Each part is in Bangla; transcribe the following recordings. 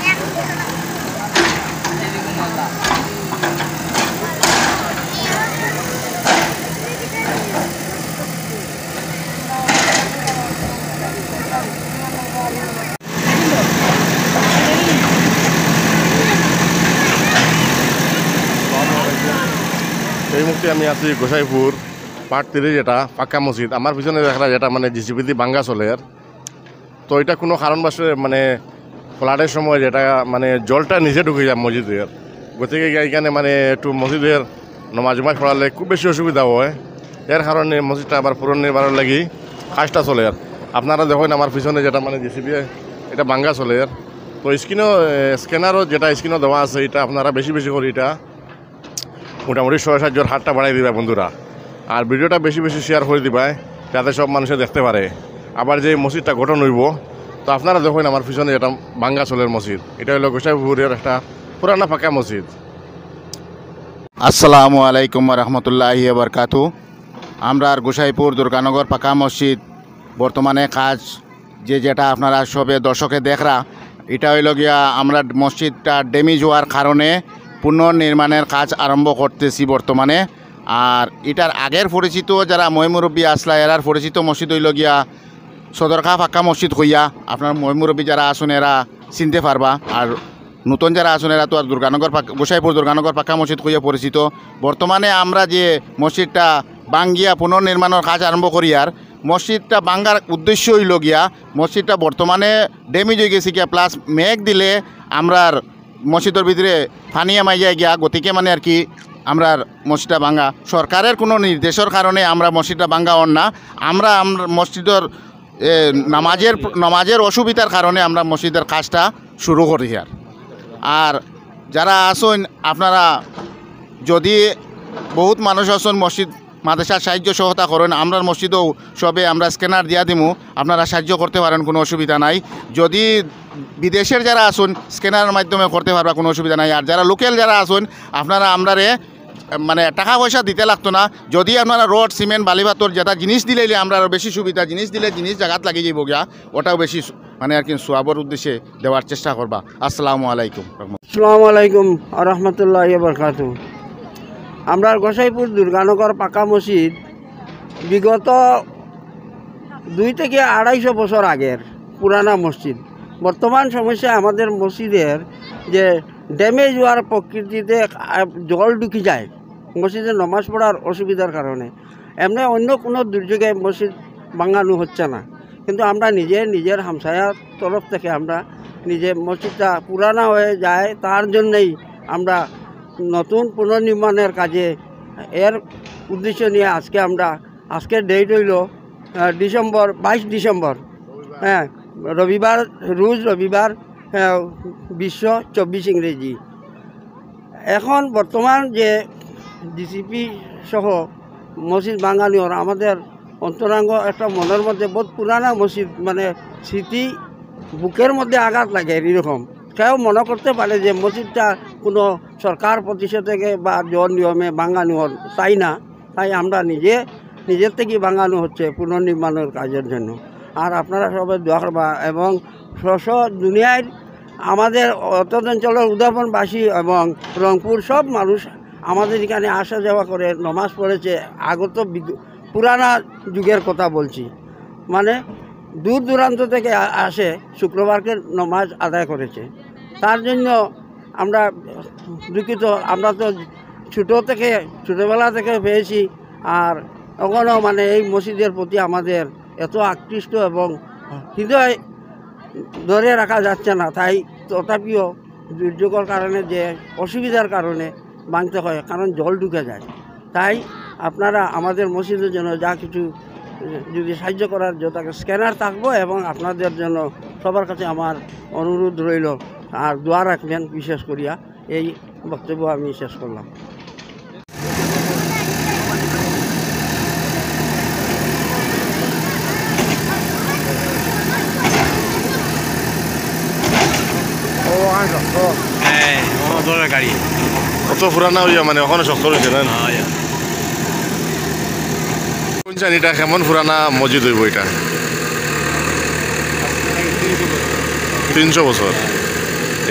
এই মুহূর্তে আমি আছি গোসাইপুর পার্ট 3 যেটা পাক্কা মসজিদ। আমার পিছনে দেখা যেটা মানে জিসিবিতে ভাঙ্গা চলের, তো এটা কোনো কারণবশে মানে ফ্লাডের সময় যেটা মানে জলটা নিচে ঢুকে যায় মসজিদের, গতিকে এখানে মানে একটু মসজিদের নমাজ পড়ালে খুব বেশি অসুবিধা হয়। এর কারণে মসজিদটা আবার পুনর্নির্মাণের লাগি কাজটা চলে। আপনারা দেখেন আমার পিছনে যেটা মানে জিসিবি এটা ভাঙ্গা চলে, তো স্ক্যানারও যেটা স্ক্রিনও দেওয়া আছে, এটা আপনারা বেশি বেশি করে এটা মোটামুটি সাহায্যের হাতটা বাড়াই দিবা বন্ধুরা, আর ভিডিওটা বেশি বেশি শেয়ার করে দিবা যাতে সব মানুষে দেখতে পারে। আবার যে মসজিদটা গঠন হইব, তো আপনারা দেখেন আমার পিছনে এটা ভাঙ্গা চলের মসজিদ, এটা হলো গোসাইপুরের একটা পুরানা পাকা মসজিদ। আসসালামু আলাইকুম রহমতুল্লাহি বরকাতু। আমরা গোসাইপুর দুর্গানগর পাকা মসজিদ বর্তমানে কাজ যেটা আপনারা সবে দর্শকে দেখরা, এটা হইল গিয়া আমরা মসজিদটা ড্যামেজ হওয়ার কারণে পুনর্নির্মাণের কাজ আরম্ভ করতেছি বর্তমানে। আর এটার আগের পরিচিত যারা মহিমুরব্বী আসলা এরার পরিচিত মসজিদ হইল গিয়া সদরখা পাক্কা মসজিদ হইয়া, আপনার মহিমুরব্বী যারা আসুন এরা চিনতে পারবা। আর নতুন যারা আসুন এরা তো আর গোসাইপুর দুর্গানগর পাক্কা মসজিদ হইয়া পরিচিত। বর্তমানে আমরা যে মসজিদটা বাঙ্গিয়া পুনর্নির্মাণের কাজ আরম্ভ করি, আর মসজিদটা বাঙ্গার উদ্দেশ্য হইল গিয়া মসজিদটা বর্তমানে ড্যামেজ হয়ে গেছে গিয়া, প্লাস মেঘ দিলে আমরার মসজিদের ভিতরে ফানিয়া মাইয়া গিয়া, গতিকে মানে আর কি আমরা মসজিদটা ভাঙ্গা সরকারের কোনো নির্দেশের কারণে আমরা মসজিদটা ভাঙ্গা হন না। আমরা মসজিদের নামাজের অসুবিধার কারণে আমরা মসজিদের কাজটা শুরু করি। আর যারা আসুন আপনারা যদি বহুত মানুষ আসুন মসজিদ মাদ্রাসার সাহায্য সহায়তা করেন, আমরা মসজিদেও সবে আমরা স্ক্যানার দিয়া দিমু, আপনারা সাহায্য করতে পারেন, কোনো অসুবিধা নাই। যদি বিদেশের যারা আসুন স্ক্যানারের মাধ্যমে করতে পারবা, কোনো অসুবিধা নাই। আর যারা লোকাল যারা আসুন আপনারা আমরারে মানে টাকা পয়সা দিতে লাগতো না। যদি আপনারা রড সিমেন্ট বালিভাতর যেটা জিনিস দিলে আমরা আরও বেশি সুবিধা, জিনিস দিলে জিনিস জায়গাত লাগিয়ে যাবো গিয়া, ওটাও বেশি মানে আর কি সোয়াবর উদ্দেশ্যে দেওয়ার চেষ্টা করবা। আসসালামু আলাইকুম। আসসালামু আলাইকুম রহমতুল্লাহি বরকাতু। আমরা গোসাইপুর দুর্গানগর পাকা মসজিদ বিগত 2 থেকে 250 বছর আগের পুরানা মসজিদ। বর্তমান সমস্যা আমাদের মসজিদের যে ড্যামেজ হওয়ার প্রকৃতিতে জল ঢুকে যায় মসজিদে নমাজ পড়ার অসুবিধার কারণে। এমনি অন্য কোনো দুর্যোগে মসজিদ ভাঙানো হচ্ছে না, কিন্তু আমরা নিজের হামসায়ার তরফ থেকে আমরা মসজিদটা পুরানা হয়ে যায়, তার জন্যই আমরা নতুন পুনর্নির্মাণের কাজে এর উদ্দেশ্য নিয়ে আজকের ডেট হইল 22 ডিসেম্বর, হ্যাঁ রবিবার, রোজ রবিবার 2024 ইংরেজি। এখন বর্তমান যে ডিসিপি সহ মসজিদ বাঙালির আমাদের অন্তরাঙ্গ একটা মনের মধ্যে বহুত পুরানা মসজিদ, মানে স্মৃতি বুকের মধ্যে আঘাত লাগে এরকম। কেউ মনে করতে পারে যে মসজিদটা কোনো সরকার প্রতিষ্ঠা থেকে বা জন নিয়মে বাঙানো তাই না, তাই আমরা নিজের থেকেই বাঙানো হচ্ছে পুনর্নির্মাণের কাজের জন্য। আর আপনারা সবাই দোয়া করবা, এবং দুনিয়ায় আমাদের অঞ্চলের উদাহরণবাসী এবং রংপুর সব মানুষ আমাদের এখানে আসা যাওয়া করে নমাজ পড়েছে। আগত পুরানা যুগের কথা বলছি, মানে দূর দূরান্ত থেকে আসে শুক্রবারকে নমাজ আদায় করেছে। তার জন্য আমরা দুঃখিত। আমরা তো ছোটোবেলা থেকে পেয়েছি, আর এখনও মানে এই মসজিদের প্রতি আমাদের এত আকৃষ্ট এবং হৃদয় ধরে রাখা যাচ্ছে না। তাই তথাপিও দুর্যোগের কারণে যে অসুবিধার কারণে ভাঙতে হয়, কারণ জল ঢুকে যায়। তাই আপনারা আমাদের মসজিদের জন্য যা কিছু যদি সাহায্য করার যত স্ক্যানার থাকবো, এবং আপনাদের জন্য সবার কাছে আমার অনুরোধ রইল, আর দোয়া রাখবেন বিশেষ করিয়া। এই বক্তব্য আমি শেষ করলাম। গাড়ি কত পুরানা হইয়া মানে ওখানে শক্ত রয়েছে না? এটা কেমন পুরানা মসজিদ হইব? এটা 300 বছর।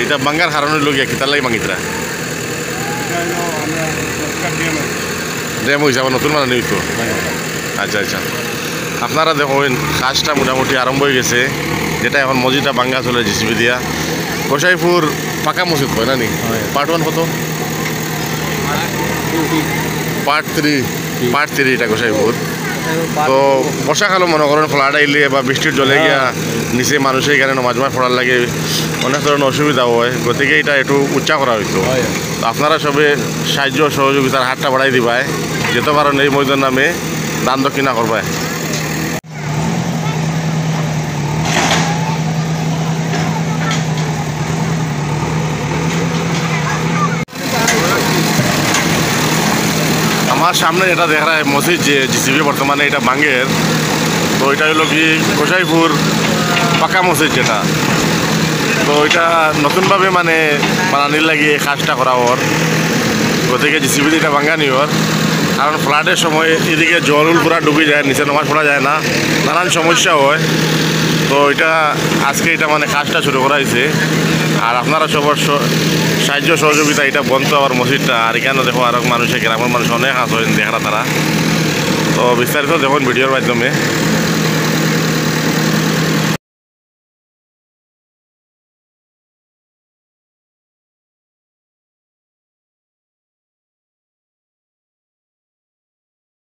এটা বাঙ্গার কারণে লগিয়া কিতার লাগে ভাঙিতরা ড্যাম হিসাবে নতুন মানে নিত আচ্ছা আচ্ছা আপনারা দেখুন কাজটা মোটামুটি আরম্ভ হয়ে গেছে যেটা এখন মসজিদটা ভাঙ্গা চলে জিসিবি দিয়া গোসাইপুর পাকা মসজিদ হয় না নি পার্ট 1 কত পার্ট 3 এটা গোসাইপুর তো বর্ষাকালও মনে করেন ফ্লাড আইলে বা বৃষ্টির জলে গিয়া নিচে মানুষের এখানে নামাজ পড়ার লাগে অনেক ধরনের অসুবিধা হয় গতিকে এটা একটু উচ্চা করা হইতো তো আপনারা সবে সাহায্য সহযোগিতার হাতটা বাড়াই দিবায় যেতে পারেন এই মসজিদের নামে দান দক্ষিণা করবায় আমার সামনে যেটা দেখা যায় মসজিদ যে জিসিবি বর্তমানে এটা ভাঙ্গের তো এটা হলো কি গোসাইপুর পাকা মসজিদ যেটা তো এটা নতুনভাবে মানে বানানির লাগিয়ে কাজটা করা ওর গতিকে জিসিবি এটা ভাঙ্গানি ওর কারণ ফ্লাডের সময় এদিকে জল পুরা ডুবে যায় নিচে নামাজ পড়া যায় না নানান সমস্যা হয় তো এটা আজকে এটা মানে কাজটা শুরু করা হয়েছে আর আপনারা সবার সাহায্য সহযোগিতা এটা বন্ধ আবার মসজিদটা আর এখানে দেখো আর মানুষের গ্রামের মানুষ অনেক আসেন দেখা তারা তো বিস্তারিত দেখুন ভিডিওর মাধ্যমে